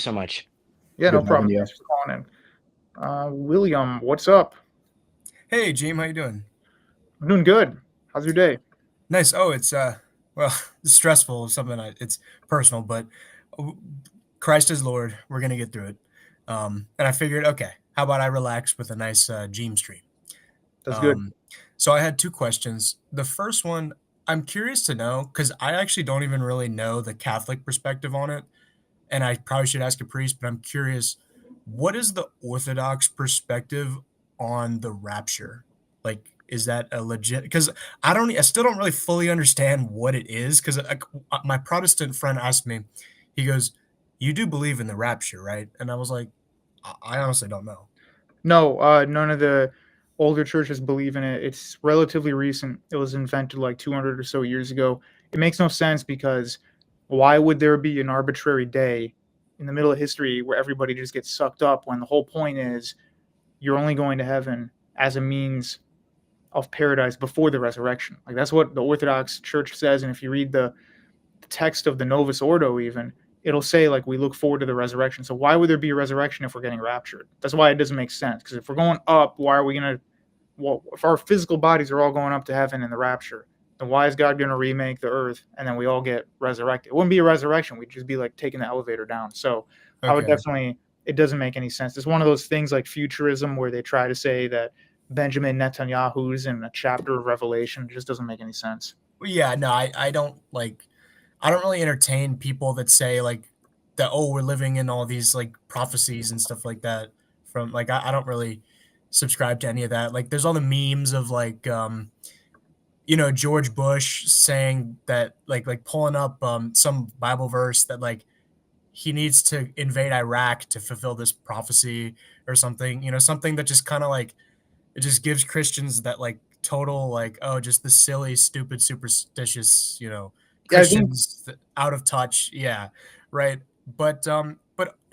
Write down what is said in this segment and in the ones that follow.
So much. Yeah, no Good having problem. you. Thanks for calling in. William, what's up? Hey, James, how you doing? I'm doing good. How's your day? Nice. Oh, it's well, it's stressful. It's personal, but Christ is Lord. We're gonna get through it. And I figured, okay, how about I relax with a nice Gene stream? That's good. Um, so I had two questions. The first one, I'm curious to know because I actually don't even really know the Catholic perspective on it, and I probably should ask a priest, but I'm curious, what is the Orthodox perspective on the rapture? Like, is that a legit? Because I still don't really fully understand what it is. Because my Protestant friend asked me, he goes, "You do believe in the rapture, right?" And I was like, I honestly don't know. No, none of the older churches believe in it. It's relatively recent. It was invented like 200 or so years ago. It makes no sense because why would there be an arbitrary day in the middle of history where everybody just gets sucked up when the whole point is you're only going to heaven as a means of paradise before the resurrection? Like that's what the Orthodox Church says. And if you read the text of the Novus Ordo, even it'll say like we look forward to the resurrection. So why would there be a resurrection if we're getting raptured? That's why it doesn't make sense. Because if we're going up, why are we gonna? Well, if our physical bodies are all going up to heaven in the rapture, then why is God gonna remake the earth and then we all get resurrected? It wouldn't be a resurrection. We'd just be like taking the elevator down. So I would Okay. definitely. It doesn't make any sense. It's one of those things like futurism where they try to say that Benjamin Netanyahu's in a chapter of Revelation. It just doesn't make any sense. Well, yeah, no, I don't like. I don't really entertain people that say like that. Oh, we're living in all these like prophecies and stuff like that. From like, I don't really subscribe to any of that. Like, there's all the memes of like, George Bush saying that like pulling up some Bible verse that like he needs to invade Iraq to fulfill this prophecy or something. Something that just kind of like it just gives Christians that like total like, oh, just the silly, stupid, superstitious, Yeah, I think. Christians out of touch. Yeah, right. But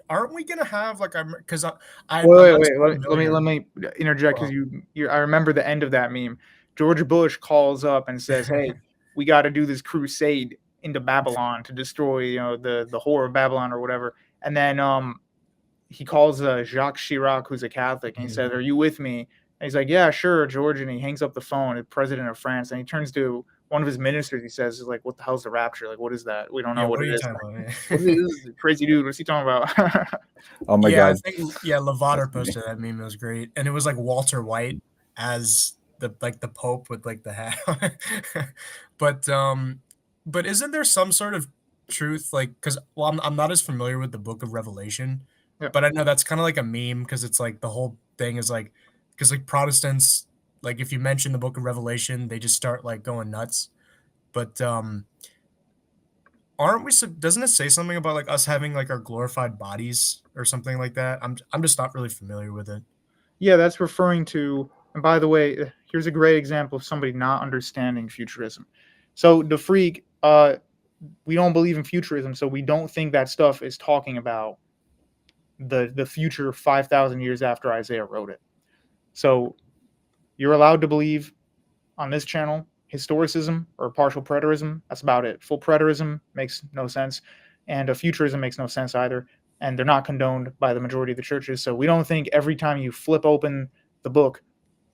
aren't we gonna have like because I'm Wait, not wait, as wait. Let familiar. me interject because Well, I remember the end of that meme. George Bush calls up and says, "Hey, we got to do this crusade into Babylon to destroy, the whore of Babylon or whatever." And then he calls Jacques Chirac, who's a Catholic, and he mhm. says, "Are you with me?" And he's like, "Yeah, sure, George." And he hangs up the phone. The president of France, and he turns to one of his ministers. He says, "Like, what the hell's the rapture? Like, what is that? We don't Yeah, know what what are it you is." talking about? What is this? Is a crazy dude. What's he talking about? Oh my Yeah, I God, think yeah, that's Lavater funny. posted that meme. It was great, and it was like Walter White as the Pope with like the hat on it. But but isn't there some sort of truth like because well I'm not as familiar with the Book of Revelation, Yeah. but I know that's kind of like a meme because it's like the whole thing is like because like Protestants like if you mention the Book of Revelation they just start like going nuts. But aren't we doesn't it say something about like us having like our glorified bodies or something like that? I'm just not really familiar with it. Yeah, that's referring to, and by the way, here's a great example of somebody not understanding futurism. So the freak, we don't believe in futurism, so we don't think that stuff is talking about the future 5,000 years after Isaiah wrote it. So you're allowed to believe on this channel historicism or partial preterism. That's about it. Full preterism makes no sense, and futurism makes no sense either. And they're not condoned by the majority of the churches. So we don't think every time you flip open the book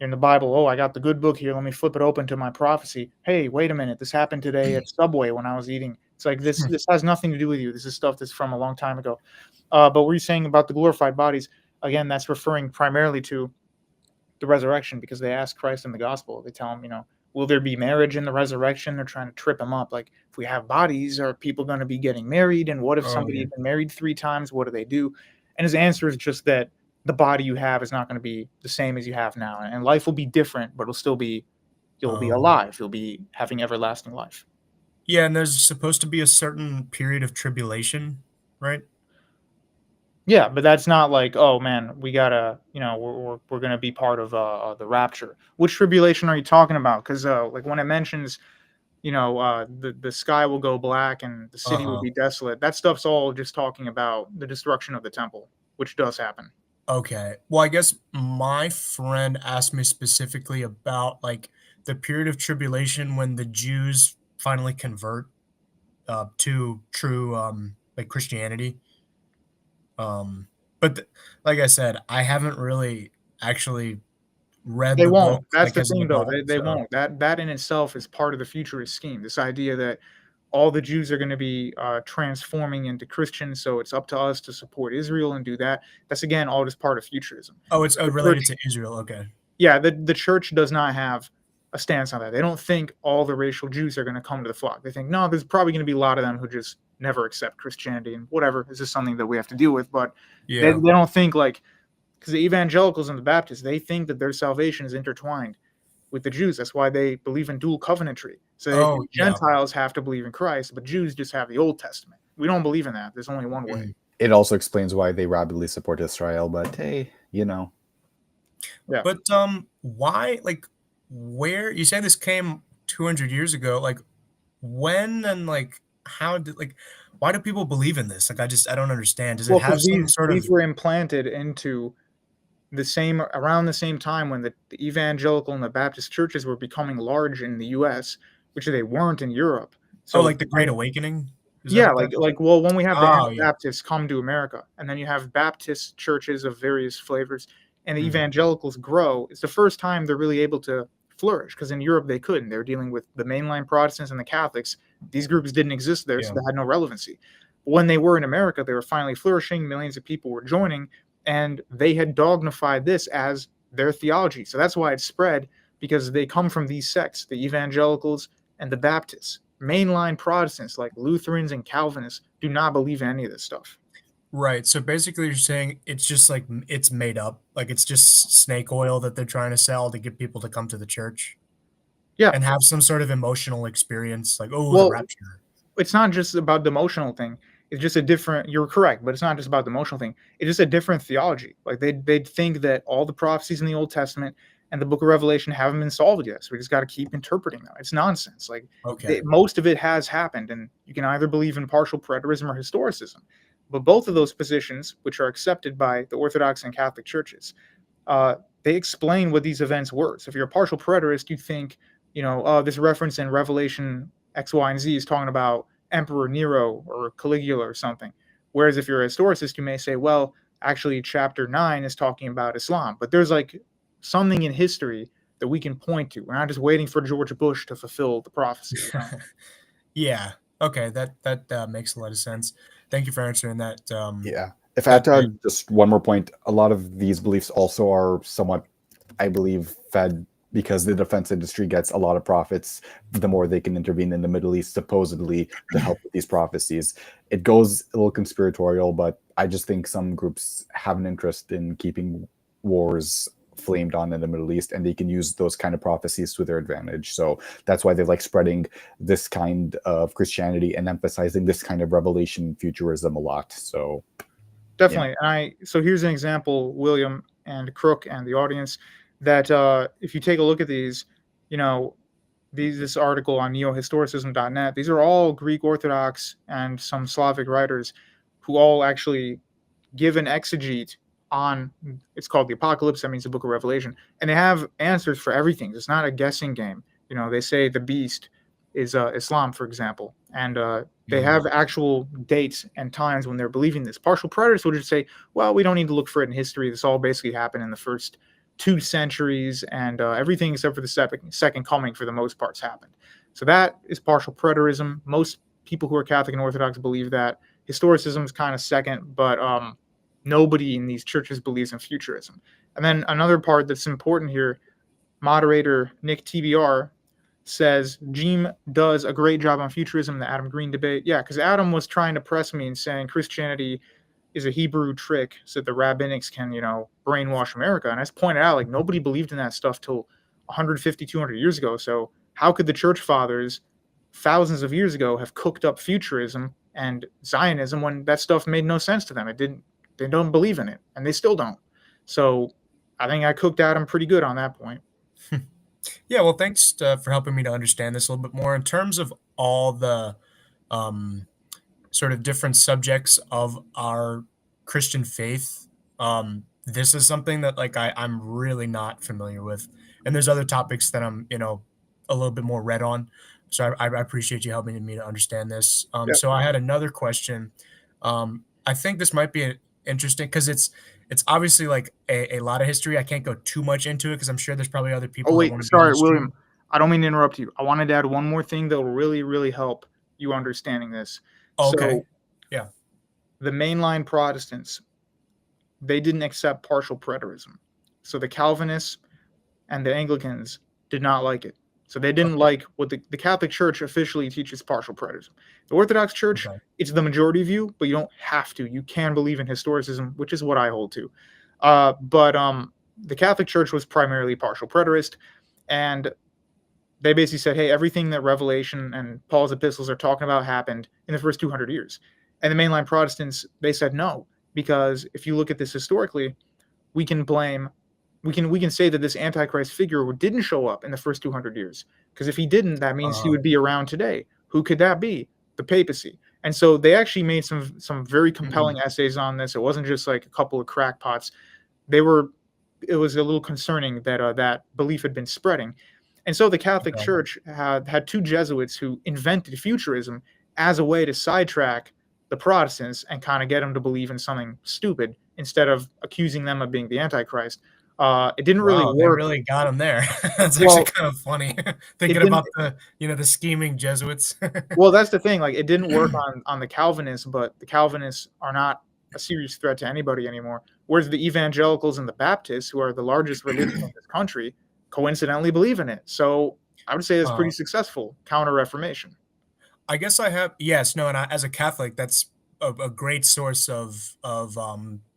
in the Bible, oh, I got the good book here. Let me flip it open to my prophecy. Hey, wait a minute. This happened today at Subway when I was eating. It's like this. This has nothing to do with you. This is stuff that's from a long time ago. But what are you saying about the glorified bodies? Again, that's referring primarily to the resurrection because they ask Christ in the gospel. They tell him, will there be marriage in the resurrection? They're trying to trip him up. Like, if we have bodies, are people going to be getting married? And what if Oh somebody's yeah. been married 3 times? What do they do? And his answer is just that the body you have is not going to be the same as you have now. And life will be different, but you'll be Oh. alive. You'll be having everlasting life. Yeah, and there's supposed to be a certain period of tribulation, right? Yeah, but that's not like, oh man, we gotta, we're gonna be part of the rapture. Which tribulation are you talking about? Because like when it mentions the sky will go black and the city will Uh-huh. be desolate. That stuff's all just talking about the destruction of the temple, which does happen. Okay. Well, I guess my friend asked me specifically about like the period of tribulation when the Jews finally convert to true like Christianity. But like I said, I haven't really actually read They the won't. book, That's like, the as an thing, though. adult, They so won't. That in itself is part of the futurist scheme. This idea that all the Jews are going to be transforming into Christians, so it's up to us to support Israel and do that. That's again all just part of futurism. oh, it's, The related church, to Israel, okay. yeah, the church does not have a stance on that. They don't think all the racial Jews are going to come to the flock. They think no, there's probably going to be a lot of them who just never accept Christianity and whatever. This is something that we have to deal with, but Yeah. they don't think like because the evangelicals and the Baptists they think that their salvation is intertwined with the Jews. That's why they believe in dual covenantry. So Oh, yeah. Gentiles have to believe in Christ, but Jews just have the Old Testament. We don't believe in that. There's only one way. Mhm. It also explains why they rabidly support Israel, but hey, you know. Yeah. But, why, like, where you say this came 200 years ago, like, when and, like, how did, like, why do people believe in this? Like, I don't understand. Does it Well, have because some sort these of were implanted into the same around the same time when the evangelical and the Baptist churches were becoming large in the U.S., which they weren't in Europe. oh, So like, the Great Awakening? Is that yeah, what that is? like well, when we have the Oh, yeah. Anabaptists come to America, and then you have Baptist churches of various flavors, and the Mhm. evangelicals grow. It's the first time they're really able to flourish because in Europe they couldn't. They were dealing with the mainline Protestants and the Catholics. These groups didn't exist there, so Yeah. they had no relevancy. But when they were in America, they were finally flourishing. Millions of people were joining, and they had dogmified this as their theology. So that's why it spread because they come from these sects, the evangelicals and the Baptists. Mainline Protestants like Lutherans and Calvinists do not believe in any of this stuff. Right, so basically you're saying it's just, like, it's made up, like, it's just snake oil that they're trying to sell to get people to come to the church Yeah. and have some sort of emotional experience, like, "Oh, the Well, rapture." it's not just about the emotional thing. It's just a different you're correct, but it's not just about the emotional thing. It's just a different theology. Like they'd think that all the prophecies in the Old Testament and the book of Revelation haven't been solved yet. So we just got to keep interpreting them. It's nonsense. Like Okay. most of it has happened, and you can either believe in partial preterism or historicism. But both of those positions, which are accepted by the Orthodox and Catholic churches, uh, they explain what these events were. So if you're a partial preterist, you think, this reference in Revelation X, Y, and Z is talking about Emperor Nero or Caligula or something. Whereas if you're a historicist, you may say, well, actually, chapter 9 is talking about Islam. But there's like something in history that we can point to. We're not just waiting for George Bush to fulfill the prophecy. Yeah. Okay, that makes a lot of sense. Thank you for answering that, Yeah. If I had that to very add just one more point, a lot of these beliefs also are somewhat, I believe, fed because the defense industry gets a lot of profits the more they can intervene in the Middle East, supposedly to help with these prophecies. It goes a little conspiratorial, but I just think some groups have an interest in keeping wars flamed on in the Middle East, and they can use those kind of prophecies to their advantage. So that's why they like spreading this kind of Christianity and emphasizing this kind of revelation futurism a lot. So Definitely. So here's an example, William and Crook and the audience, that if you take a look at these, you know, this article on neohistoricism.net, these are all Greek Orthodox and some Slavic writers who all actually give an exegete on it's called the Apocalypse, that means the book of Revelation, and they have answers for everything. It's not a guessing game. They say the beast is Islam, for example, and they mm, have actual dates and times when they're believing this. Partial preterists will just say, well, we don't need to look for it in history. This all basically happened in the first 2 centuries, and everything except for the second coming, for the most parts, happened. So that is partial preterism. Most people who are Catholic and Orthodox believe that. Historicism is kind of second, but nobody in these churches believes in futurism. And then another part that's important here, moderator Nick TBR says Jeem does a great job on futurism in the Adam Green debate. Yeah, because Adam was trying to press me and saying Christianity is a Hebrew trick so that the rabbinics can, brainwash America. And I just pointed out, like, nobody believed in that stuff till 150, 200 years ago. So how could the church fathers thousands of years ago have cooked up futurism and Zionism when that stuff made no sense to them? It didn't. They don't believe in it, and they still don't. So I think I cooked Adam pretty good on that point. Yeah, well, thanks, for helping me to understand this a little bit more. In terms of all the, um, sort of different subjects of our Christian faith, this is something that, like, I'm really not familiar with, and there's other topics that I'm, a little bit more read on, so I appreciate you helping me to understand this. Yeah. So I had another question. I think this might be interesting because it's obviously like a lot of history. I can't go too much into it because I'm sure there's probably other Oh people that wait, want to be on sorry, the William. stream. I don't mean to interrupt you. I wanted to add one more thing that will really, really help you understanding this. Oh, okay. So Yeah. the mainline Protestants, they didn't accept partial preterism. So the Calvinists and the Anglicans did not like it. So they didn't Okay. like what the Catholic Church officially teaches partial preterism. The Orthodox Church, Okay. it's the majority view, but you don't have to. You can believe in historicism, which is what I hold to. But the Catholic Church was primarily partial preterist, and they basically said, hey, everything that Revelation and Paul's epistles are talking about happened in the first 200 years. And the mainline Protestants, they said no, because if you look at this historically, we can blame we can say that this antichrist figure didn't show up in the first 200 years, because if he didn't, that means he would be around today. Who could that be? The papacy. And so they actually made some very compelling essays on this. It wasn't just like a couple of crackpots. It was a little concerning that that belief had been spreading. And so the Catholic Okay. Church had two Jesuits who invented futurism as a way to sidetrack the Protestants and kind of get them to believe in something stupid instead of accusing them of being the Antichrist. It didn't really Wow, they work. really got him there. That's actually Well, kind of funny it thinking didn't. about the scheming Jesuits. Well, that's the thing. Like, it didn't work on the Calvinists, but the Calvinists are not a serious threat to anybody anymore. Whereas the evangelicals and the Baptists, who are the largest religion in this country, coincidentally believe in it. So I would say it's pretty successful counter Reformation. I guess I have yes, no, and as a Catholic, that's a great source of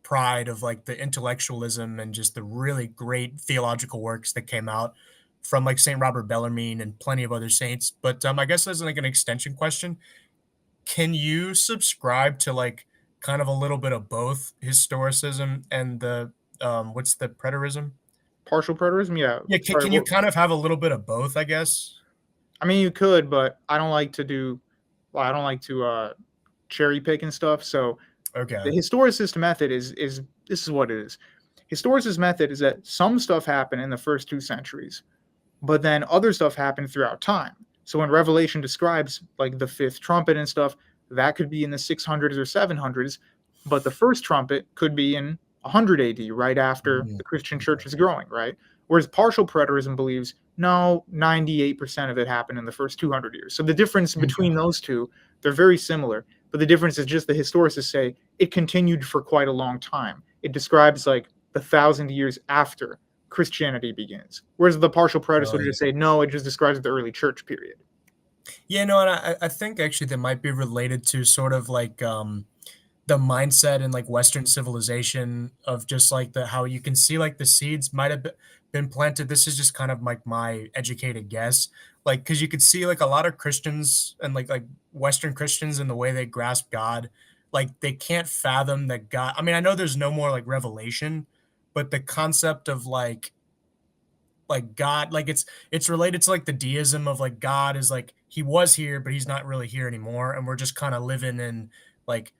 pride of like the intellectualism and just the really great theological works that came out from like Saint Robert Bellarmine and plenty of other saints. But I guess as like an extension question, can you subscribe to like kind of a little bit of both historicism and the what's the preterism? Partial preterism, yeah. Yeah, Sorry, can you kind of have a little bit of both, I guess? I mean, you could, but I don't like to do. Well, I don't like to cherry pick and stuff. So Okay. the historicist method is this is what it is. Historicist method is that some stuff happened in the first 2 centuries, but then other stuff happened throughout time. So when Revelation describes like the fifth trumpet and stuff, that could be in the 600s or 700s, but the first trumpet could be in 100 AD, right after Mhm. the Christian church is growing, right? Whereas partial preterism believes no, 98% of it happened in the first 200 years. So the difference between Okay. those two, they're very similar, but the difference is just the historicists say it continued for quite a long time. It describes like the 1,000 years after Christianity begins. Whereas the partial preterists would just say, no, it just describes the early church period. Yeah, no, and I think actually that might be related to sort of like the mindset in like Western civilization of just like the how you can see like the seeds might have been planted. This is just kind of like my educated guess, like because you could see like a lot of Christians and like Western Christians and the way they grasp God, like they can't fathom that God. I mean, I know there's no more like revelation, but the concept of like God, like it's related to like the deism of like God is like he was here, but he's not really here anymore, and we're just kind of living in like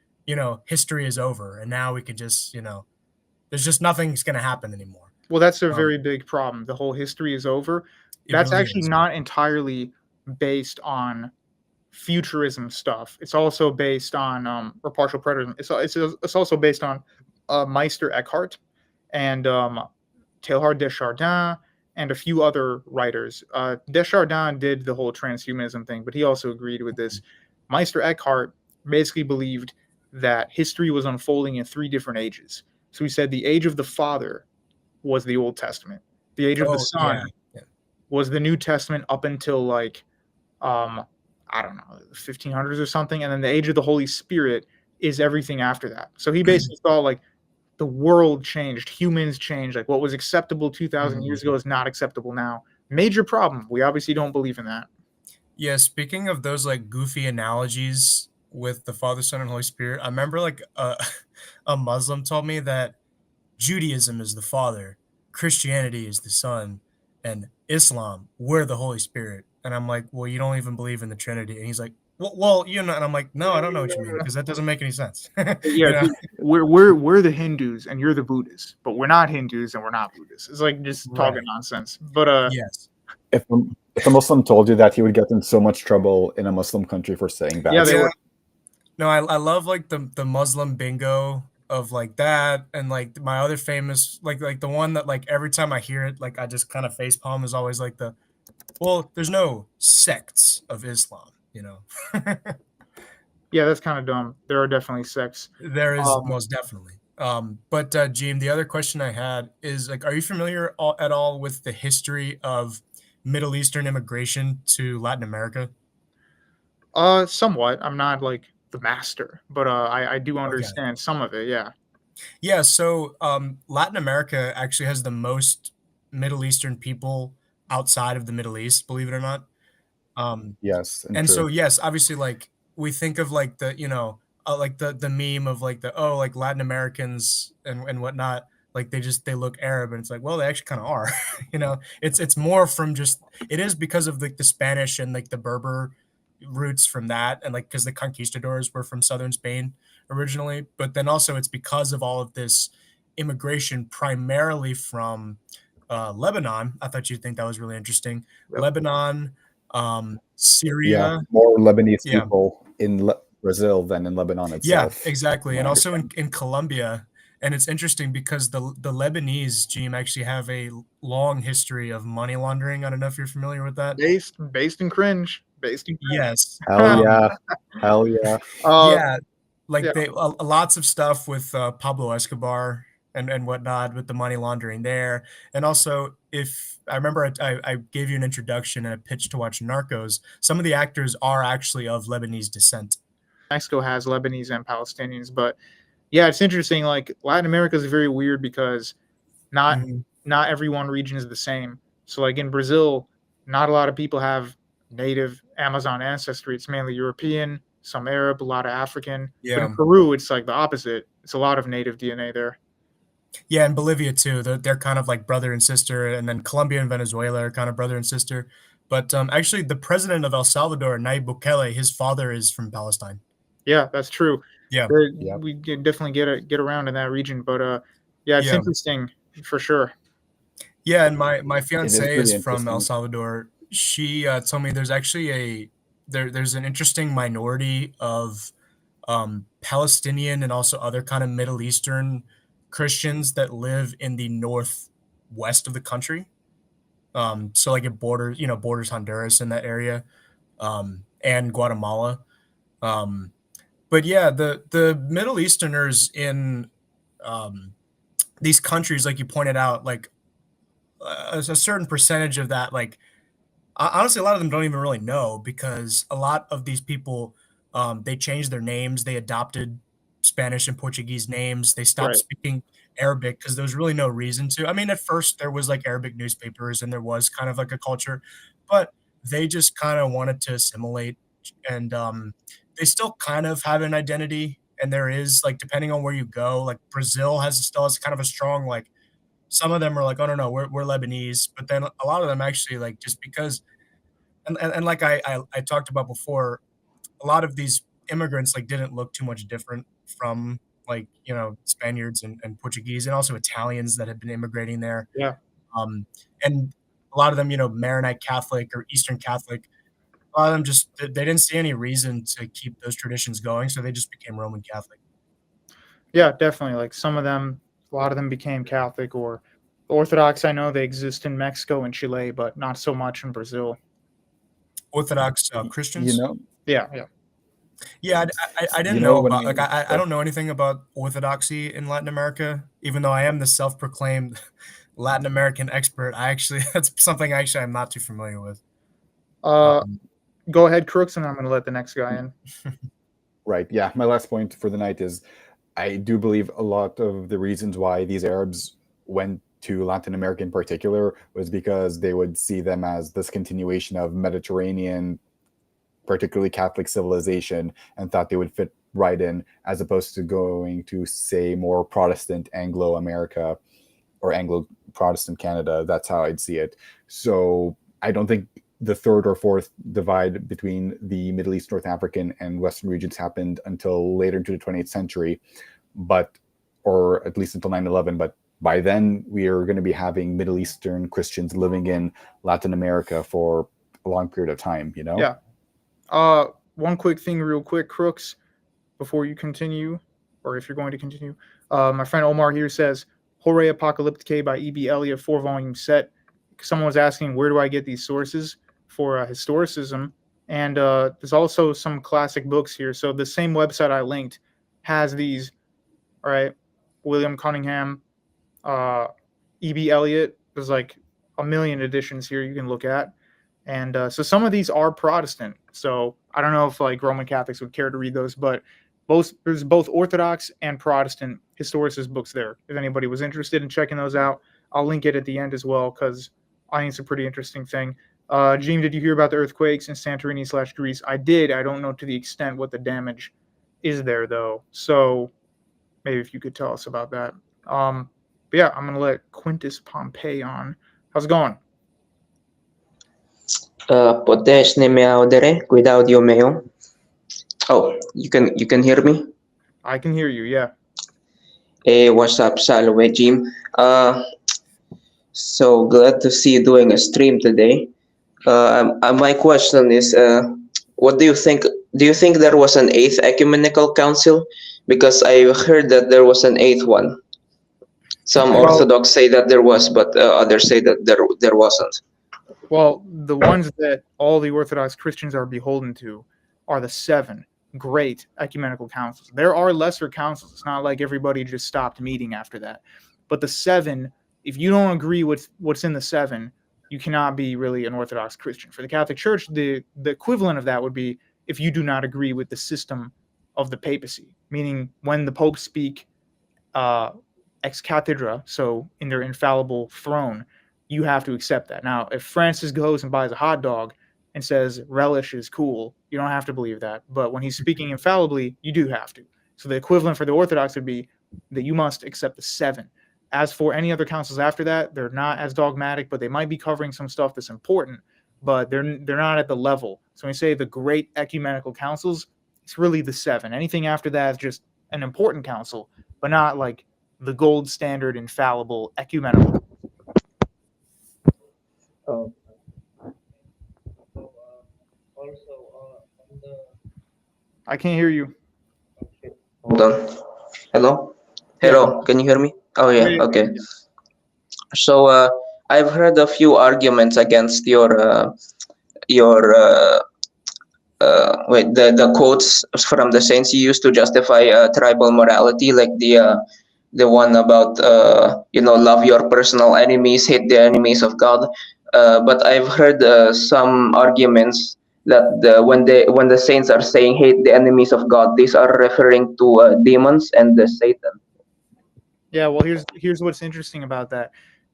history is over, and now we can just there's just nothing's gonna happen anymore. Well, that's a Um, very big problem. The whole history is over. it That's really actually is. not entirely based on futurism stuff. It's also based on or partial preterism. It's also based on Meister Eckhart and Teilhard de Chardin and a few other writers. De Chardin did the whole transhumanism thing, but he also agreed with this. Meister Eckhart basically believed that history was unfolding in 3 different ages. So he said the age of the Father was the Old Testament. The age of the Oh Son yeah, yeah. was the New Testament up until like um I don't know, 1500s or something, and then the age of the Holy Spirit is everything after that. So he basically thought like the world changed, humans changed, like what was acceptable 2000 Mhm. years ago is not acceptable now. Major problem. We obviously don't believe in that. Yeah, speaking of those like goofy analogies with the Father, Son, and Holy Spirit, I remember like a Muslim told me that Judaism is the Father, Christianity is the Son, and Islam, we're the Holy Spirit. And I'm like, well, you don't even believe in the Trinity. And he's like, and I'm like, no, I don't know what you mean because that doesn't make any sense. Yeah, you know? dude, we're the Hindus and you're the Buddhists, but we're not Hindus and we're not Buddhists. It's like just talking Right. nonsense. But Yes. If a Muslim told you that, he would get in so much trouble in a Muslim country for saying yeah, bad they stuff. were. No, I love like the Muslim bingo of like that, and like my other famous like the one that like every time I hear it, like I just kind of facepalm is always like well, there's no sects of Islam, you know. Yeah, that's kind of dumb. There are definitely sects. There is Um, most definitely. But Gene, the other question I had is like, are you familiar at all with the history of Middle Eastern immigration to Latin America? somewhat. I'm not like the master, but I do Okay. understand some of it. Yeah. Yeah, so Latin America actually has the most Middle Eastern people outside of the Middle East, believe it or not. Um, Yes, and And so, true. yes, obviously, like we think of like like the meme of like like Latin Americans and whatnot, like they look Arab, and it's like, well, they actually kind of are, you know. It's more from just it is because of like the Spanish and like the Berber roots from that, and like because the conquistadors were from southern Spain originally, but then also it's because of all of this immigration primarily from Lebanon. I thought you'd think that was really interesting. Yep. Lebanon, Yeah, Syria. more Lebanese Yeah. people in Brazil than in Lebanon Yeah, itself, from exactly, my and also understanding. in Colombia, and it's interesting because the Lebanese team actually have a long history of money laundering. I don't know if you're familiar with that? Based in cringe. Based in Yes. Hell cringe. yeah, hell yeah. uh, Yeah, yeah. like lots of stuff with Pablo Escobar and whatnot with the money laundering there, and also if I remember, I gave you an introduction and a pitch to watch Narcos. Some of the actors are actually of Lebanese descent. Mexico has Lebanese and Palestinians, but yeah, it's interesting. Like Latin America is very weird because not Mhm. not every one region is the same. So like in Brazil, not a lot of people have native Amazon ancestry. It's mainly European, some Arab, a lot of African. But in Yeah. Peru, it's like the opposite. It's a lot of native DNA there. Yeah, and Bolivia too. They're kind of like brother and sister, and then Colombia and Venezuela are kind of brother and sister. But actually, the president of El Salvador, Nayib Bukele, his father is from Palestine. Yeah, that's true. Yeah, Yep. We can definitely get around in that region, but yeah, it's yeah, interesting for sure. yeah. And my It is fiance is pretty from El interesting. Salvador. She told me there's actually there's an interesting minority of Palestinian and also other kind of Middle Eastern Christians that live in the northwest of the country. So like it borders, borders Honduras in that area, and Guatemala. Um, but yeah, the Middle Easterners in um, these countries, like you pointed out, like a certain percentage of that, like honestly, a lot of them don't even really know because a lot of these people, they changed their names, they adopted Spanish and Portuguese names, they stopped Right. speaking Arabic because there was really no reason to. I mean, at first there was like Arabic newspapers and there was kind of like a culture, but they just kind of wanted to assimilate, and they still kind of have an identity. And there is like depending on where you go, like Brazil still has kind of a strong like some of them are like, oh no, no, we're Lebanese, but then a lot of them actually like just because and like I talked about before, a lot of these immigrants like didn't look too much different from like Spaniards and Portuguese and also Italians that had been immigrating there. Yeah. And a lot of them, Maronite Catholic or Eastern Catholic. A lot of them just they didn't see any reason to keep those traditions going, so they just became Roman Catholic. Yeah, definitely. Like some of them, a lot of them became Catholic or Orthodox. I know they exist in Mexico and Chile, but not so much in Brazil. Orthodox You Christians. know, Yeah, yeah. Yeah, I you didn't know know when about like I I don't know anything about Orthodoxy in Latin America, even though I am the self-proclaimed Latin American expert. I actually that's something actually I'm not too familiar with. Uh, Um, Go ahead, Crooks, and I'm going to let the next guy in. right, yeah. My last point for the night is I do believe a lot of the reasons why these Arabs went to Latin America in particular was because they would see them as this continuation of Mediterranean, particularly Catholic civilization, and thought they would fit right in, as opposed to going to, say, more Protestant Anglo America or Anglo Protestant Canada. That's how I'd see it. So I don't think the third or fourth divide between the Middle East, North African, and Western regions happened until later into the 20th century, but or at least until 9/11. But by then, we are going to be having Middle Eastern Christians living in Latin America for a long period of time. You know. Yeah. One quick thing, real quick, Crooks, before you continue, or if you're going to continue. My friend Omar here says, Hore Apocalypticae by E.B. Elliott, 4-volume set. Someone was asking, where do I get these sources for historicism? And there's also some classic books here. So the same website I linked has these, all right, William Cunningham, E.B. Elliott. There's like a million editions here you can look at. And so some of these are Protestant. So I don't know if like Roman Catholics would care to read those, but there's both Orthodox and Protestant historicist books there. If anybody was interested in checking those out, I'll link it at the end as well because I think it's a pretty interesting thing. Gene, did you hear about the earthquakes in Santorini/Greece? I did. I don't know to the extent what the damage is there though. So maybe if you could tell us about that. But yeah, I'm gonna let Quintus Pompey on. How's it going? Potesne me audere, quid audio meo. Oh, you can hear me? I can hear you, yeah. Hey, what's up, Salwe, Jim? So glad to see you doing a stream today. My question is, what do you think? Do you think there was an 8th ecumenical council? Because I heard that there was an 8th one. Some Orthodox say that there was, but others say that there wasn't. Well, the ones that all the Orthodox Christians are beholden to are the 7 great ecumenical councils. There are lesser councils. It's not like everybody just stopped meeting after that. But the 7, if you don't agree with what's in the 7, you cannot be really an Orthodox Christian. For the Catholic Church, the equivalent of that would be if you do not agree with the system of the papacy, meaning when the popes speak ex cathedra, so in their infallible throne, you have to accept that. Now, if Francis goes and buys a hot dog and says relish is cool, you don't have to believe that. But when he's speaking infallibly, you do have to. So the equivalent for the Orthodox would be that you must accept the 7. As for any other councils after that, they're not as dogmatic, but they might be covering some stuff that's important, but they're not at the level. So when you say the great ecumenical councils, it's really the 7. Anything after that is just an important council, but not like the gold standard infallible ecumenical. Oh. I can't hear you. Hold on. Hello? Hello, can you hear me? Oh yeah, okay. So I've heard a few arguments against the quotes from the saints you used to justify tribal morality, like the one about love your personal enemies, hate the enemies of God. But I've heard some arguments that when the saints are saying hate the enemies of God, these are referring to demons and Satan. Yeah, well, here's what's interesting about that.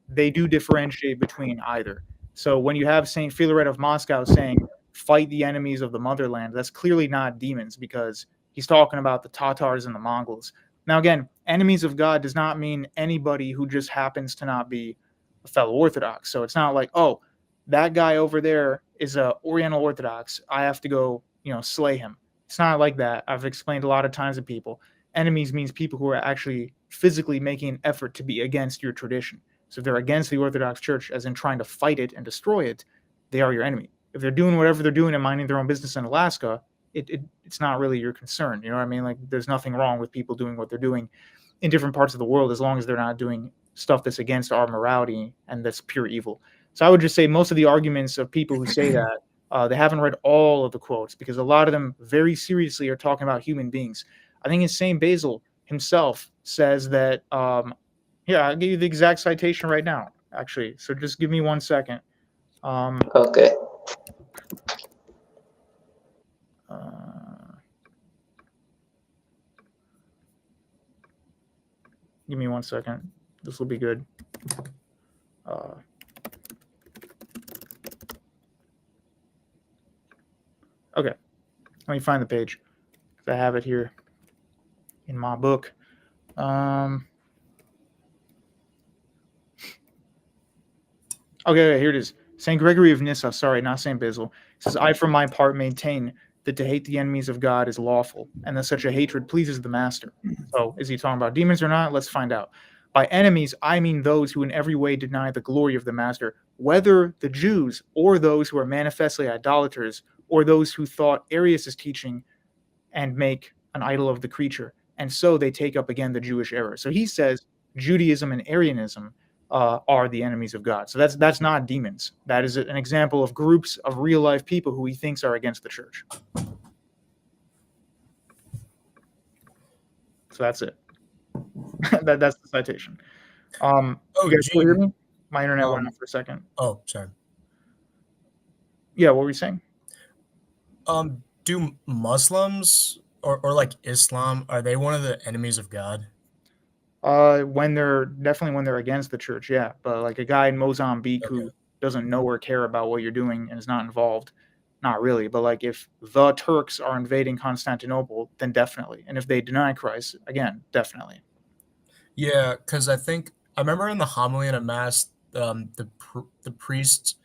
They do differentiate between either. So when you have Saint Philaret of Moscow saying fight the enemies of the motherland, that's clearly not demons because he's talking about the Tatars and the Mongols. Now again, enemies of God does not mean anybody who just happens to not be a fellow Orthodox. So it's not like, oh, that guy over there is a Oriental Orthodox, I have to go, slay him. It's not like that. I've explained a lot of times to people. Enemies means people who are actually physically making an effort to be against your tradition. So if they're against the Orthodox Church, as in trying to fight it and destroy it, they are your enemy. If they're doing whatever they're doing and minding their own business in Alaska, it's not really your concern. You know what I mean? Like there's nothing wrong with people doing what they're doing in different parts of the world as long as they're not doing stuff that's against our morality and that's pure evil. So I would just say most of the arguments of people who say that, they haven't read all of the quotes because a lot of them very seriously are talking about human beings. I think it's St. Basil himself says that, I'll give you the exact citation right now, actually. So just give me 1 second. Okay. Give me 1 second. This will be good. Okay. Let me find the page. I have it here in my book. Okay, here it is. St. Gregory of Nyssa, sorry, not St. Basil, says, I for my part maintain that to hate the enemies of God is lawful, and that such a hatred pleases the master. So is he talking about demons or not? Let's find out. By enemies, I mean those who in every way deny the glory of the master, whether the Jews or those who are manifestly idolaters, or those who thought Arius' teaching and make an idol of the creature. and so they take up again the Jewish error. So he says Judaism and Arianism are the enemies of God. So that's not demons. That is an example of groups of real life people who he thinks are against the church. So that's it. That's the citation. You guys still hear me? My internet went off for a second. Oh, sorry. Yeah, what were you saying? Do Muslims or like Islam, are they one of the enemies of God? When they're against the church, yeah. But like a guy in Mozambique who doesn't know or care about what you're doing and is not involved, not really. But like if the Turks are invading Constantinople, then definitely. And if they deny Christ, again, definitely. Yeah, because I remember in the homily in a mass, the priest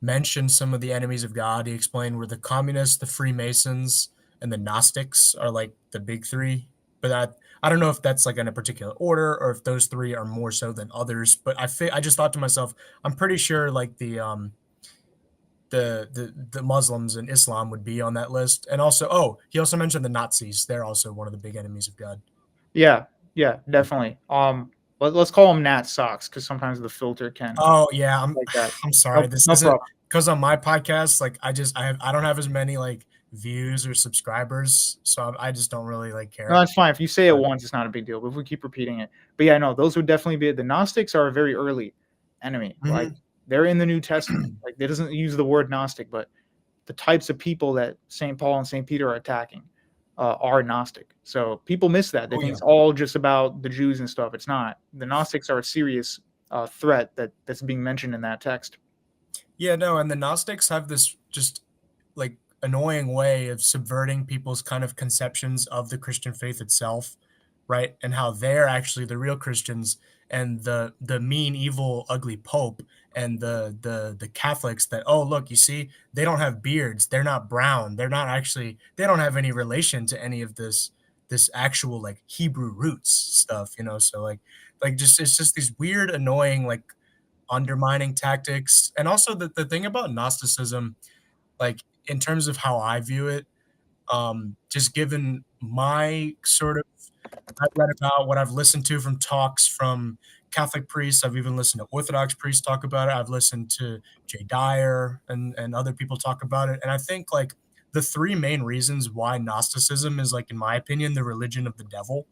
mentioned some of the enemies of God. He explained where the communists, the Freemasons, and the Gnostics are like the big three. But I don't know if that's like in a particular order or if those three are more so than others. But I just thought to myself, I'm pretty sure like the Muslims and Islam would be on that list. And also, he also mentioned the Nazis. They're also one of the big enemies of God. Yeah, definitely. Let's call them Nat socks because sometimes the filter can. Oh yeah, like that. I'm sorry. This no isn't problem. because on my podcast, like I don't have as many like views or subscribers, so I just don't really like care. No, that's fine. If you say it once, it's not a big deal. But if we keep repeating it, but yeah, no, those would definitely be it. The Gnostics are a very early enemy. Mhm. Like they're in the New Testament. Like they doesn't use the word Gnostic, but the types of people that St. Paul and St. Peter are attacking are Gnostic. So people miss that. They think it's all just about the Jews and stuff. It's not. The Gnostics are a serious threat that's being mentioned in that text. Yeah, no, and the Gnostics have this just like annoying way of subverting people's kind of conceptions of the Christian faith itself, right? And how they're actually the real Christians, and the mean, evil, ugly Pope, and the Catholics that, oh look, you see, they don't have beards, they're not brown, they don't have any relation to any of this actual like Hebrew roots stuff, so like just it's just these weird, annoying, like undermining tactics. And also the thing about Gnosticism, like in terms of how I view it, just given my sort of, I've read about what I've listened to from talks from Catholic priests. I've even listened to Orthodox priests talk about it. I've listened to Jay Dyer and other people talk about it. And I think like the three main reasons why Gnosticism is, like, in my opinion, the religion of the devil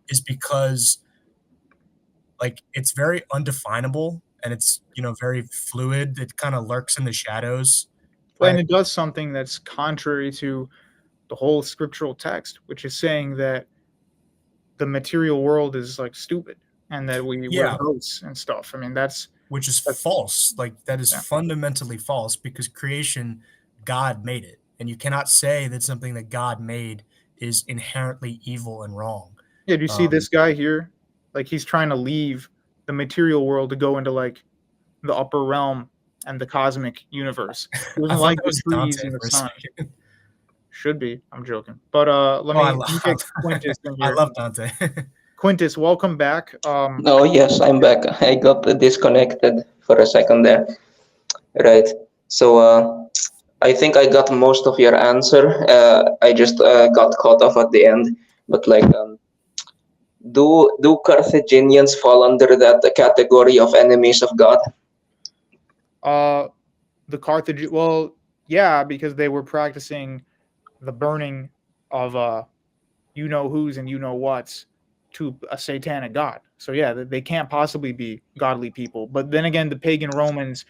is because like it's very undefinable and it's, very fluid. It kind of lurks in the shadows. And it does something that's contrary to the whole scriptural text, which is saying that the material world is like stupid and that we're ghosts and stuff. I mean, which is false. Like that is fundamentally false, because creation, God made it. And you cannot say that something that God made is inherently evil and wrong. Yeah, do you see this guy here? Like he's trying to leave the material world to go into like the upper realm and the cosmic universe. He doesn't like the trees and the sun. Should be. I'm joking. But let me get Quintus in here. I love Dante. Quintus, welcome back. Oh yes, I'm back. I got disconnected for a second there. Right. So I think I got most of your answer. I just got caught off at the end. But like, do Carthaginians fall under that category of enemies of God? The Carthage. Well, yeah, because they were practicing the burning of you know who's and you know what's to a satanic god. So yeah, they can't possibly be godly people. But then again, the pagan Romans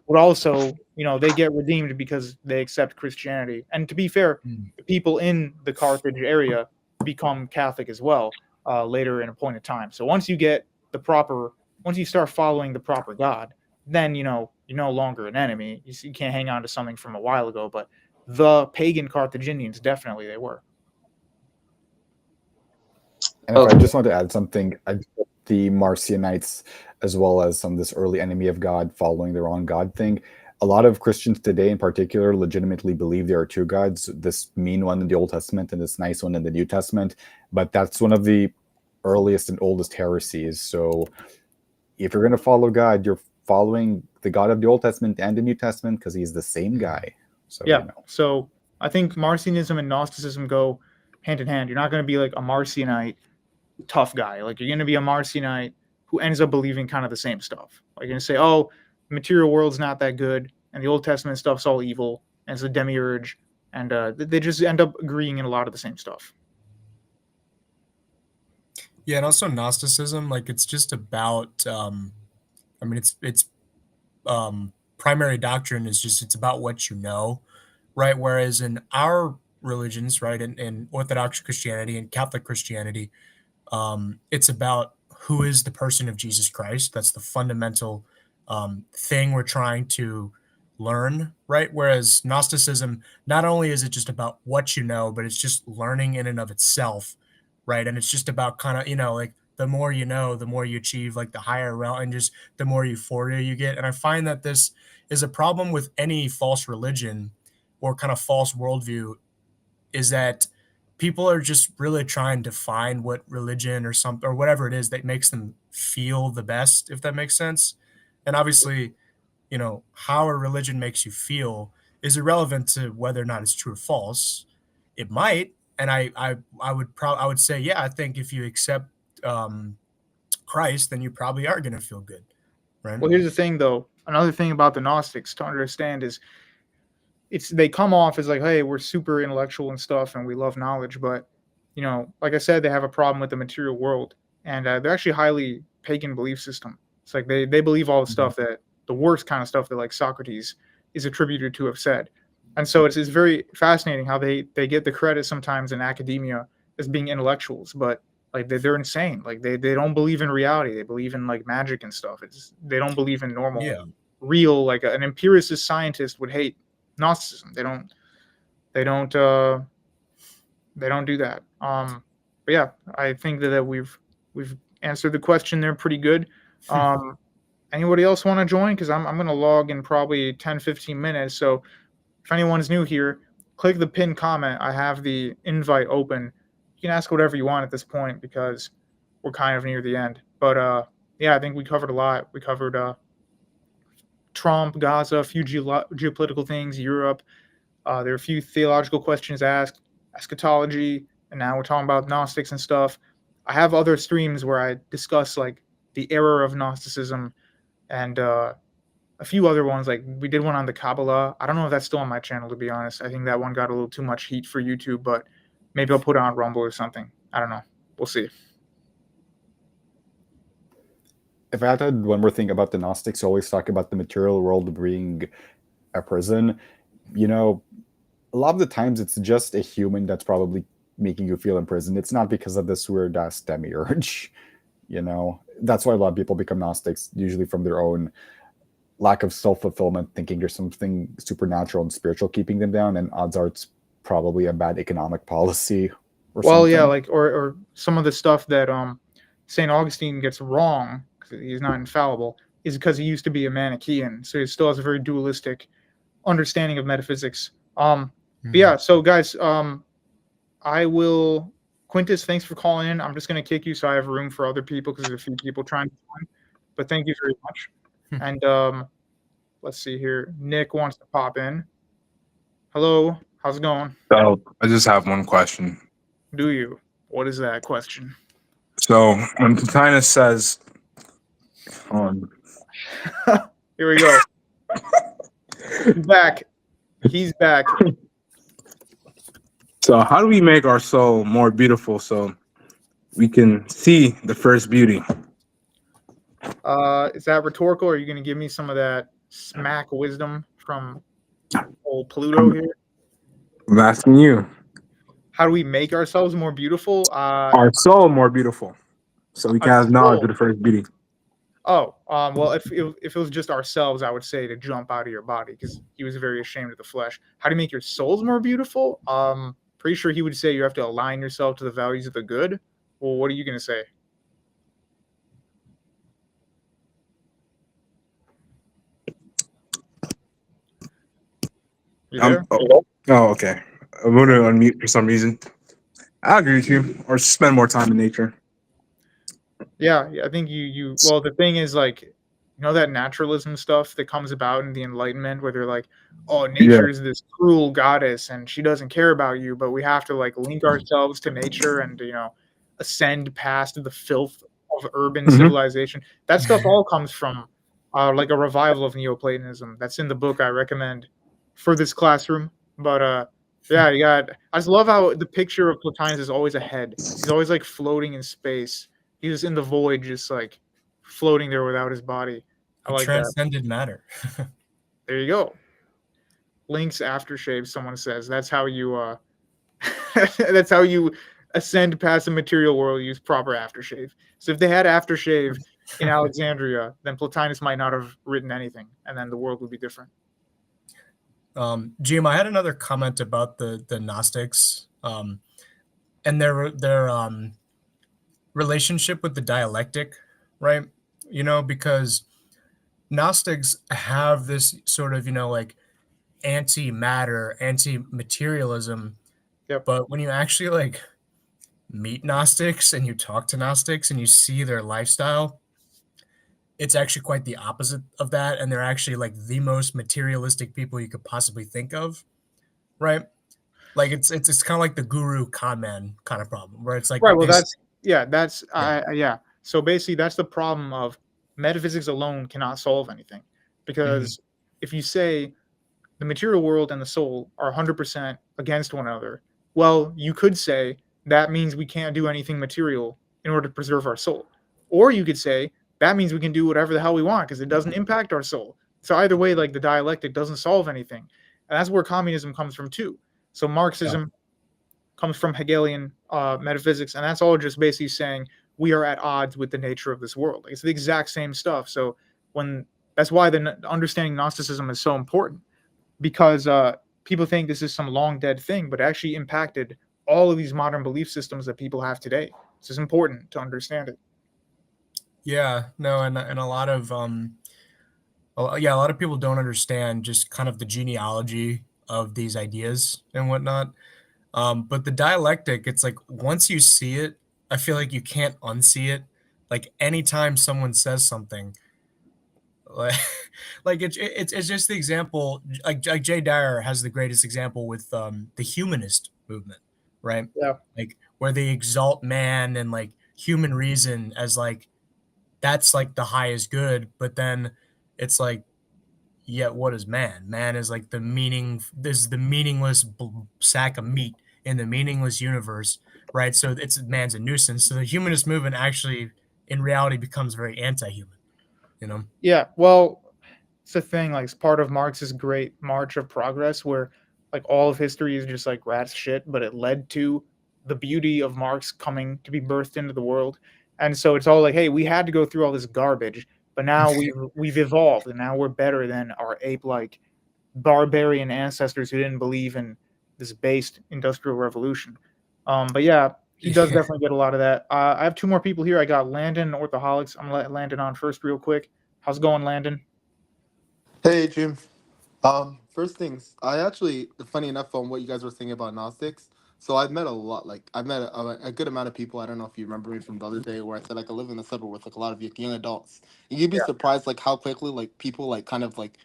would also, they get redeemed because they accept Christianity. And to be fair, the people in the Carthage area become Catholic as well later in a point of time. So once you start following the proper God, then you're no longer an enemy. You can't hang on to something from a while ago, but the pagan Carthaginians, definitely they were. And if I just want to add something, the Marcionites, as well as some of this early enemy of God following the wrong God thing, a lot of Christians today in particular legitimately believe there are two gods, this mean one in the Old Testament and this nice one in the New Testament. But that's one of the earliest and oldest heresies. So if you're going to follow God, you're following the God of the Old Testament and the New Testament because he's the same guy. So yeah. So I think Marcionism and Gnosticism go hand in hand. You're not going to be like a Marcionite tough guy. Like you're going to be a Marcionite who ends up believing kind of the same stuff. Like you're going to say, oh, the material world's not that good, and the Old Testament stuff's all evil, and it's a demiurge, and they just end up agreeing in a lot of the same stuff. Yeah, and also Gnosticism, like it's just about, I mean, it's primary doctrine is just it's about what you know, right? Whereas in our religions, right, in Orthodox Christianity and Catholic Christianity, it's about who is the person of Jesus Christ. That's the fundamental thing we're trying to learn, right? Whereas Gnosticism, not only is it just about what you know, but it's just learning in and of itself, right? And it's just about kind of, like the more you know, the more you achieve, like the higher realm, and just the more euphoria you get. And I find that this is a problem with any false religion or kind of false worldview, is that people are just really trying to find what religion or something or whatever it is that makes them feel the best, if that makes sense. And obviously, how a religion makes you feel is irrelevant to whether or not it's true or false. It might, and I would say, yeah, I think if you accept Christ, then you probably are going to feel good, right? Well, here's the thing, though. Another thing about the Gnostics to understand is they come off as like, hey, we're super intellectual and stuff, and we love knowledge, but like I said, they have a problem with the material world, and they're actually highly pagan belief system. It's like they believe all the stuff that the worst kind of stuff that like Socrates is attributed to have said. And so it's very fascinating how they get the credit sometimes in academia as being intellectuals, but like they're insane. Like they don't believe in reality. They believe in like magic and stuff. They don't believe in normal, real, like an empiricist scientist would hate Gnosticism. They don't do that. But yeah, I think that we've answered the question there pretty good. Anybody else want to join? Because I'm going to log in probably 10-15 minutes. So if anyone's new here, click the pinned comment. I have the invite open. You can ask whatever you want at this point because we're kind of near the end. But yeah, I think we covered a lot. We covered Trump, Gaza, a few geopolitical things, Europe. There are a few theological questions asked, eschatology, and now we're talking about Gnostics and stuff. I have other streams where I discuss like the error of Gnosticism and a few other ones. Like we did one on the Kabbalah. I don't know if that's still on my channel, to be honest. I think that one got a little too much heat for YouTube, but maybe I'll put it on Rumble or something. I don't know. We'll see. If I had to add one more thing about the Gnostics, always talk about the material world being a prison. A lot of the times it's just a human that's probably making you feel imprisoned. It's not because of this weird ass demiurge. That's why a lot of people become Gnostics, usually from their own lack of self-fulfillment, thinking there's something supernatural and spiritual keeping them down, and odds are it's probably a bad economic policy or well, something. Yeah, like or some of the stuff that St. Augustine gets wrong, because he's not infallible, is because he used to be a Manichaean, so he still has a very dualistic understanding of metaphysics. But yeah, so guys, Quintus, thanks for calling in. I'm just going to kick you so I have room for other people because there's a few people trying to join. But thank you very much. And let's see here. Nick wants to pop in. Hello, how's it going? So I just have one question. Do you? What is that question? So when Plotinus says, Here we go. He's back. He's back. So how do we make our soul more beautiful so we can see the first beauty? Is that rhetorical, or are you going to give me some of that smack wisdom from old Pluto here? I'm asking you. How do we make ourselves more beautiful? Our soul more beautiful so we can have knowledge of the first beauty. Oh, well, if it was just ourselves, I would say to jump out of your body because he was very ashamed of the flesh. How do you make your souls more beautiful? Pretty sure he would say you have to align yourself to the values of the good. Well, what are you going to say? You there? Oh, okay. I'm going to unmute for some reason. I agree with you. Or spend more time in nature. Yeah, I think you. Well, the thing is, like, You know that naturalism stuff that comes about in the Enlightenment, where they're like, "Oh, nature is this cruel goddess, and she doesn't care about you, but we have to like link ourselves to nature and ascend past the filth of urban civilization." That stuff all comes from like a revival of Neoplatonism. That's in the book I recommend for this classroom. But yeah, you got. I just love how the picture of Plotinus is always ahead. He's always like floating in space. He's just in the void, just like floating there without his body. I He like that. transcended matter. There you go. Link's aftershave, someone says. That's how you that's how you ascend past the material world, use proper aftershave. So if they had aftershave in Alexandria, then Plotinus might not have written anything, and then the world would be different. Jim, I had another comment about the Gnostics and their relationship with the dialectic, right? Because Gnostics have this sort of, like anti-matter, anti-materialism. Yep. But when you actually like meet Gnostics and you talk to Gnostics and you see their lifestyle, it's actually quite the opposite of that. And they're actually like the most materialistic people you could possibly think of, right? Like it's kind of like the guru con man kind of problem, where it's like Right. Well, yeah. So basically, that's the problem of metaphysics alone cannot solve anything, because if you say the material world and the soul are 100% against one another, well, you could say that means we can't do anything material in order to preserve our soul, or you could say that means we can do whatever the hell we want because it doesn't impact our soul. So either way, like the dialectic doesn't solve anything, and that's where communism comes from too. So Marxism comes from Hegelian metaphysics, and that's all just basically saying we are at odds with the nature of this world. Like, it's the exact same stuff. So that's why the understanding Gnosticism is so important, because people think this is some long dead thing, but it actually impacted all of these modern belief systems that people have today. So it's important to understand it. Yeah, no, and a lot of a lot of people don't understand just kind of the genealogy of these ideas and whatnot. But the dialectic, it's like once you see it, I feel like you can't unsee it. Like anytime someone says something, like it's just the example. Like Jay Dyer has the greatest example with the humanist movement, right? Yeah. Like where they exalt man and like human reason as like that's like the highest good, but then it's like, yet what is man? Man is like this is the meaningless sack of meat in the meaningless universe, right? So it's man's a nuisance. So the humanist movement actually in reality becomes very anti-human, Yeah, well, it's a thing. Like, it's part of Marx's great march of progress, where like all of history is just like rat's shit, but it led to the beauty of Marx coming to be birthed into the world. And so it's all like, hey, we had to go through all this garbage, but now we've evolved, and now we're better than our ape-like barbarian ancestors who didn't believe in this based industrial revolution. But yeah, he does definitely get a lot of that. I have two more people here. I got Landon and Orthoholics. I'm gonna let Landon on first, real quick. How's it going, Landon? Hey, Jim. First things, I actually, funny enough, on what you guys were saying about Gnostics. So I've met a lot, like I've met a good amount of people. I don't know if you remember me from the other day where I said like I live in the suburb with like a lot of young adults. And you'd be surprised like how quickly like people like kind of like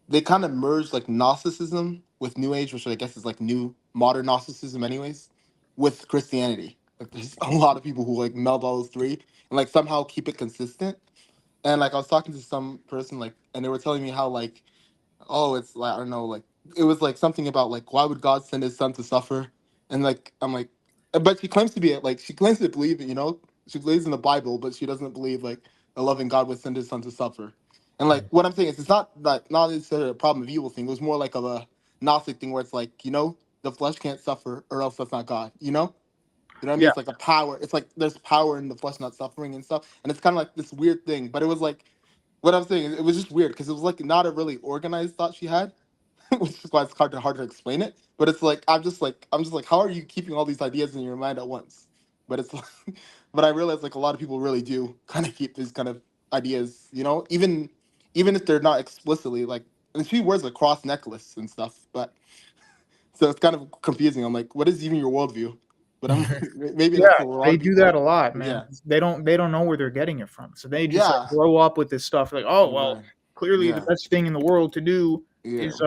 they kind of merge like Gnosticism with New Age, which I guess is like new modern Gnosticism, anyways, with Christianity. Like there's a lot of people who like meld all those three and like somehow keep it consistent. And like I was talking to some person like, and they were telling me how like, oh, it's like I don't know, like it was like something about like why would God send His Son to suffer? And like I'm like, but she claims to be like she claims to believe it, she believes in the Bible, but she doesn't believe like a loving God would send His Son to suffer. And like what I'm saying is, it's not necessarily a problem of evil thing. It was more like of a Gnostic thing where it's like the flesh can't suffer or else that's not God. You know what I mean? Yeah. It's like a power. It's like there's power in the flesh not suffering and stuff. And it's kind of like this weird thing. But it was like what I'm saying. It was just weird because it was like not a really organized thought she had, which is why it's hard to explain it. But it's like I'm just like how are you keeping all these ideas in your mind at once? But it's like, but I realize like a lot of people really do kind of keep these kind of ideas. Even if they're not explicitly like. And she wears a cross necklace and stuff. But so it's kind of confusing. I'm like, what is even your worldview? but I'm maybe Yeah, that's a lot they of do people. that a lot, man. Yeah, They don't know where they're getting it from. So they just like yeah, grow up with this stuff like, oh well, right, clearly the yeah, best thing in the world to do yeah, is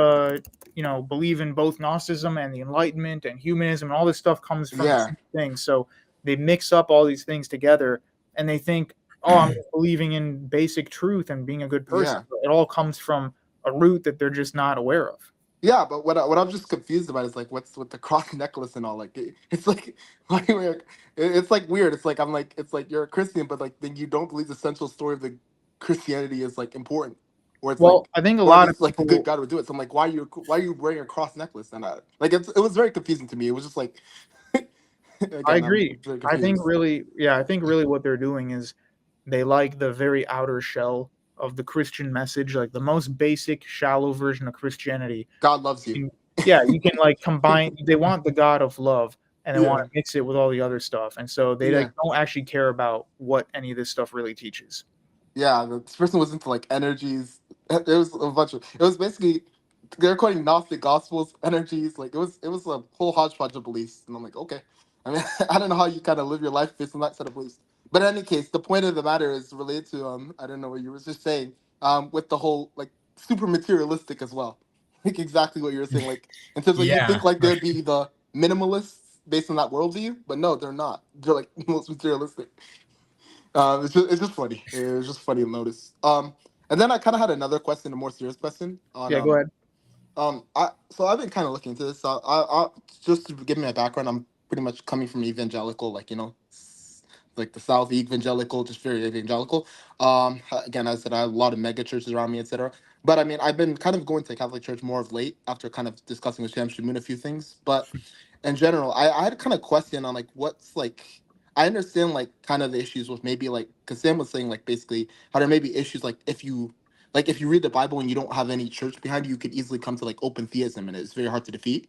believe in both Gnosticism and the Enlightenment and humanism, and all this stuff comes from the yeah, same thing. So they mix up all these things together and they think, oh, I'm just believing in basic truth and being a good person. yeah. But it all comes from a root that they're just not aware of. Yeah, but what I'm just confused about is like what's with the cross necklace and all. Like it's like it's like weird. It's like I'm like it's like you're a Christian, but like then you don't believe the central story of the Christianity is like important, or it's Well, like I think a or at lot of least like a good people God would do it. So I'm like, why are you wearing a cross necklace? And like it was very confusing to me. It was just like I again, I'm agree. very I think confused. really, yeah, I think really what they're doing is they like the very outer shell of the Christian message, like the most basic, shallow version of Christianity. God loves you. You Yeah, you can like combine. They want the God of love, and they want Yeah, to mix it with all the other stuff, and so they like yeah. don't actually care about what any of this stuff really teaches. Yeah, this person was into like energies. It was a bunch of. It was basically they're quoting Gnostic Gospels, energies. Like it was a whole hodgepodge of beliefs, and I'm like, okay. I mean, I don't know how you kind of live your life based on that set of beliefs. But in any case, the point of the matter is related to I don't know what you were just saying with the whole like super materialistic as well, like exactly what you were saying. Like in terms of you Yeah, think like right. they'd be the minimalists based on that worldview, but no, they're not. They're like most materialistic. It's just funny. It was just funny to notice. And then I kind of had another question, a more serious question on Yeah, go ahead. I've been kind of looking into this. I just to give me a background. I'm pretty much coming from evangelical, like like the South evangelical, just very evangelical. Again, as I said, I have a lot of mega churches around me, etc. But I mean, I've been kind of going to Catholic Church more of late after kind of discussing with Sham Shamoon a few things. But in general, I had a kind of question on like what's like I understand like kind of the issues with maybe like because Sam was saying like basically how there may be issues like if you read the Bible and you don't have any church behind you, you could easily come to like open theism and it's very hard to defeat.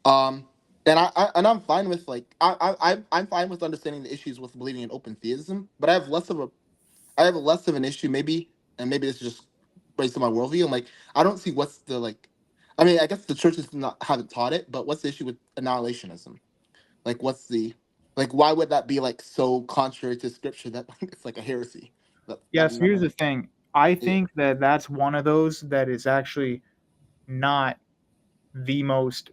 Um and I'm fine with like I'm fine with understanding the issues with believing in open theism, but I have less of an issue maybe, and maybe this is just based on my worldview. I'm like, I don't see what's the like. I mean, I guess the churches not haven't taught it, but what's the issue with annihilationism? Like, what's the like? Why would that be like so contrary to scripture that it's like a heresy? That Yes, here's none the of thing. I yeah. think that that's one of those that is actually not the most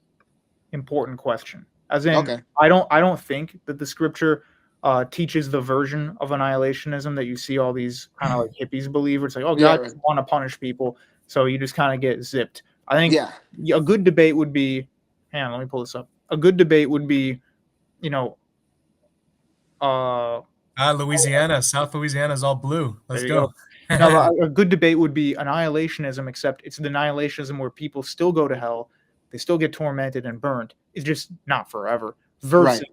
important question. As in, Okay. I don't think that the scripture teaches the version of annihilationism that you see all these kind of like hippies believe. Where it's like, oh, Yeah. God Right. doesn't want to punish people, so you just kind of get zipped. I think Yeah. a good debate would be, hang on, let me pull this up. A good debate would be, you know, uh, Louisiana, South Louisiana is all blue. Let's there you go. go. No, but a good debate would be annihilationism, except it's the annihilationism where people still go to hell, they still get tormented and burned. It's just not forever. Versus Right.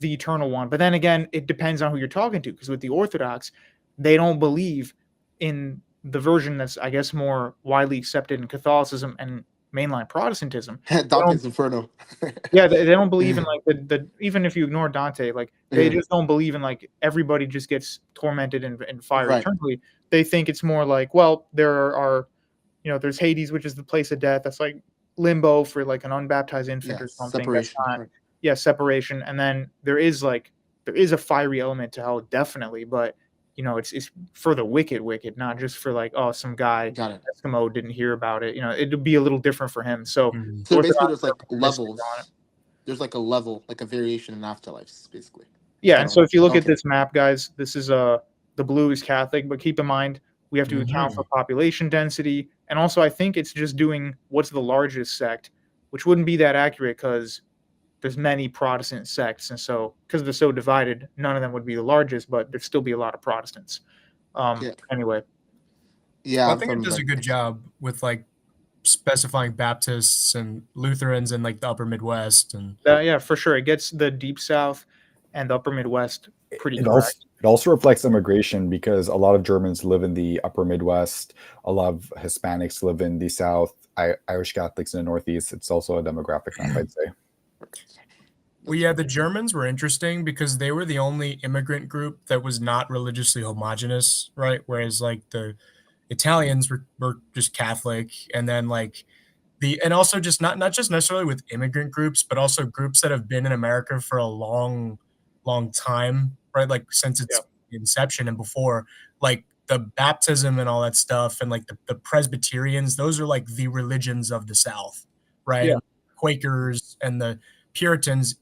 the eternal one. But then again, it depends on who you're talking to, because with the Orthodox, they don't believe in the version that's, I guess, more widely accepted in Catholicism and mainline Protestantism. They don't, Dante's Inferno. yeah, they don't believe in like the even if you ignore Dante, like they Yeah. just don't believe in like everybody just gets tormented in fire Right. eternally. They think it's more like, well, there are, there's Hades, which is the place of death. That's like limbo for like an unbaptized infant Yeah. or something. That's Separation. not, Right. yeah, separation. And then there is a fiery element to hell, definitely, but it's for the wicked, not just for like, oh, some guy Got it. Eskimo didn't hear about it. It'd be a little different for him. So Mhm. So basically, Orthodox there's are like pessimistic on it. levels. There's like a level, like a variation in afterlives, basically. It's Yeah, kind and of so if you look at okay. this map, guys, this is the blue is Catholic, but keep in mind we have to account for population density, and also I think it's just doing what's the largest sect, which wouldn't be that accurate because there's many Protestant sects, and so because they're so divided, none of them would be the largest, but there'd still be a lot of Protestants. Yeah. Anyway, Yeah. Well, I I'm think it from does a like good job with like specifying Baptists and Lutherans in like the upper Midwest and yeah, for sure, it gets the Deep South and the Upper Midwest pretty It correct. also reflects immigration because a lot of Germans live in the upper Midwest. A lot of Hispanics live in the South. Irish Catholics in the Northeast. It's also a demographic map, I'd say. well, yeah, the Germans were interesting because they were the only immigrant group that was not religiously homogenous, right? Whereas like the Italians were just Catholic, and then like and also just not just necessarily with immigrant groups, but also groups that have been in America for a long time, right? Like since its inception and before, like the baptism and all that stuff, and like the Presbyterians, those are like the religions of the South, right? Yeah. And Quakers and the Puritans,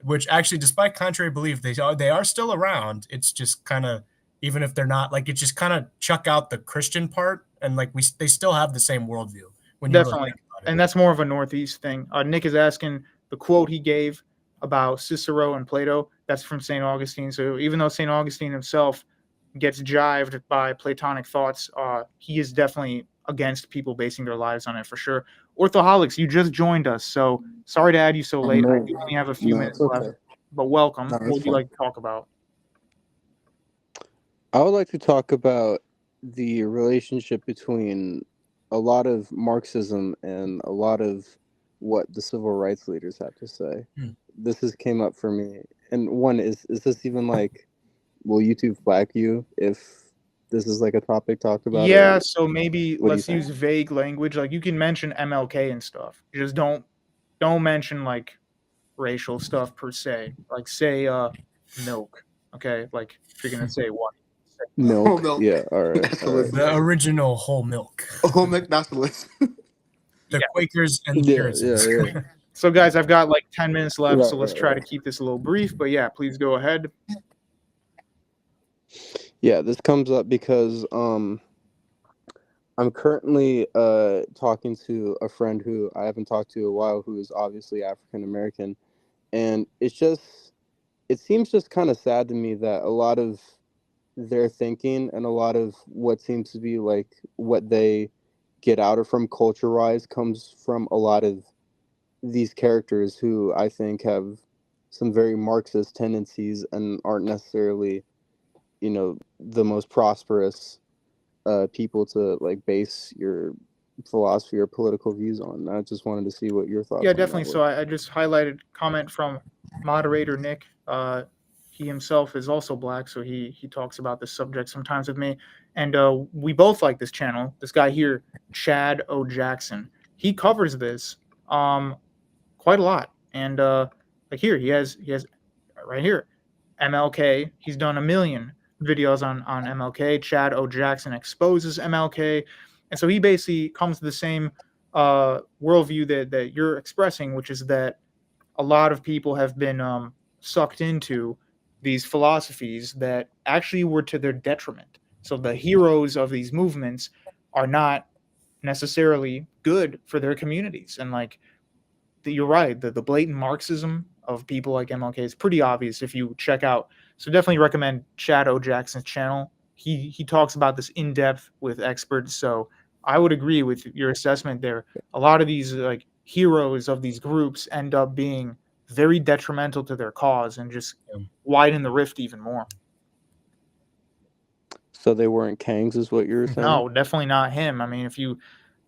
which actually, despite contrary belief, they are still around. It's just kind of, even if they're not, like, it's just kind of chuck out the Christian part, and like they still have the same worldview when you really Definitely. think about it. And that's more of a Northeast thing. Nick is asking the quote he gave about Cicero and Plato. That's from St. Augustine. So even though St. Augustine himself gets jived by Platonic thoughts, he is definitely against people basing their lives on it for sure. Orthoholics, you just joined us, so sorry to add you so late. I do only have a few minutes left, but welcome. What would you like to talk about? I would like to talk about the relationship between a lot of Marxism and a lot of what the civil rights leaders have to say. This has came up for me. And one, is this even like, will YouTube flag you if this is like a topic talked about? Yeah, so maybe what do you let's think? use vague language. Like you can mention MLK and stuff. Just don't mention like racial stuff per se. Like say milk. Okay, like if you're gonna say what. Milk. Whole milk. Yeah, all right. Nationalist. The original whole milk. Whole milk nationalist. The Quakers and the Puritans. Yeah. So guys, I've got like 10 minutes left, so Right, let's right, try right. to keep this a little brief. But yeah, please go ahead. Yeah, this comes up because I'm currently talking to a friend who I haven't talked to in a while, who is obviously African American, and it seems just kind of sad to me that a lot of their thinking and a lot of what seems to be like what they get out of from culture-wise comes from a lot of these characters who I think have some very Marxist tendencies and aren't necessarily, the most prosperous people to like base your philosophy or political views on. I just wanted to see what your thoughts. Yeah, on that definitely. were. So I just highlighted comment from moderator Nick. He himself is also black, so he talks about this subject sometimes with me. And we both like this channel. This guy here, Chad O. Jackson, he covers this quite a lot. And like here, he has right here, MLK. He's done 1 million videos on MLK. Chad O. Jackson exposes MLK. And so he basically comes to the same worldview that you're expressing, which is that a lot of people have been sucked into these philosophies that actually were to their detriment. So the heroes of these movements are not necessarily good for their communities. And like you're right, the blatant Marxism of people like MLK is pretty obvious if you check out. So definitely recommend Chad O. Jackson's channel. He talks about this in depth with experts. So I would agree with your assessment there. A lot of these like heroes of these groups end up being very detrimental to their cause and just widen the rift even more. So they weren't Kangs, is what you were saying? No, definitely not him. I mean, if you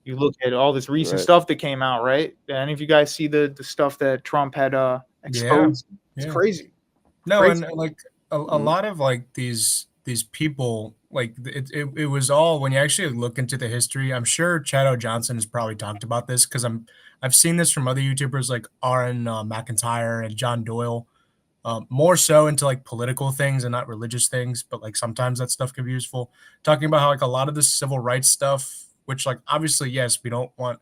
look at all this recent Right. stuff that came out, right? And if you guys see the stuff that Trump had exposed, it's crazy. No, Crazy. and like a lot of like these people, like it was all, when you actually look into the history, I'm sure Chad O. Johnson has probably talked about this because I've seen this from other YouTubers like Aaron McIntyre and John Doyle, more so into like political things and not religious things, but like sometimes that stuff can be useful. Talking about how like a lot of the civil rights stuff, which like obviously yes, we don't want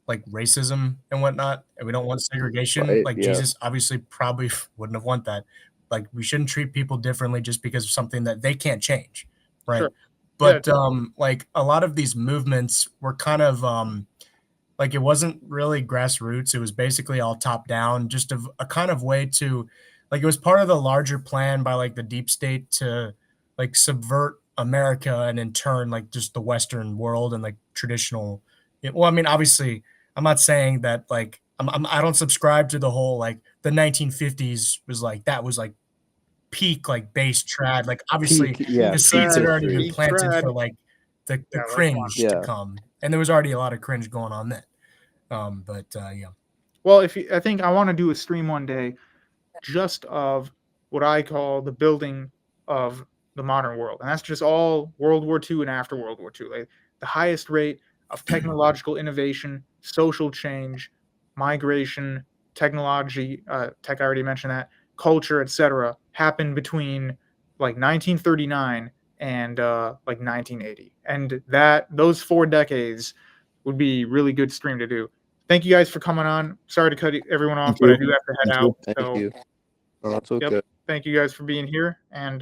like racism and whatnot, and we don't want segregation. Right, like yeah. Jesus obviously probably wouldn't have want that. Like we shouldn't treat people differently just because of something that they can't change, right? Sure. But like a lot of these movements were kind of like it wasn't really grassroots. It was basically all top down, just a kind of way to, like, it was part of the larger plan by like the deep state to like subvert America and in turn like just the Western world and like traditional. Well, I mean, obviously, I'm not saying that like I don't subscribe to the whole like the 1950s was like that was like peak like base trad. Like obviously the seeds had already been planted for like the cringe to come, and there was already a lot of cringe going on then. But yeah. Well, I think I want to do a stream one day just of what I call the building of the modern world. And that's just all World War II and after World War II. Like the highest rate of technological innovation, social change, migration, technology, tech, I already mentioned that, culture, etc., happened between like 1939 and like 1980. And those 4 decades would be really good stream to do. Thank you guys for coming on. Sorry to cut everyone off, Thank but I you. do have to head Thank you. out. Thank So, you. Oh, that's okay. yep. Thank you guys for being here. And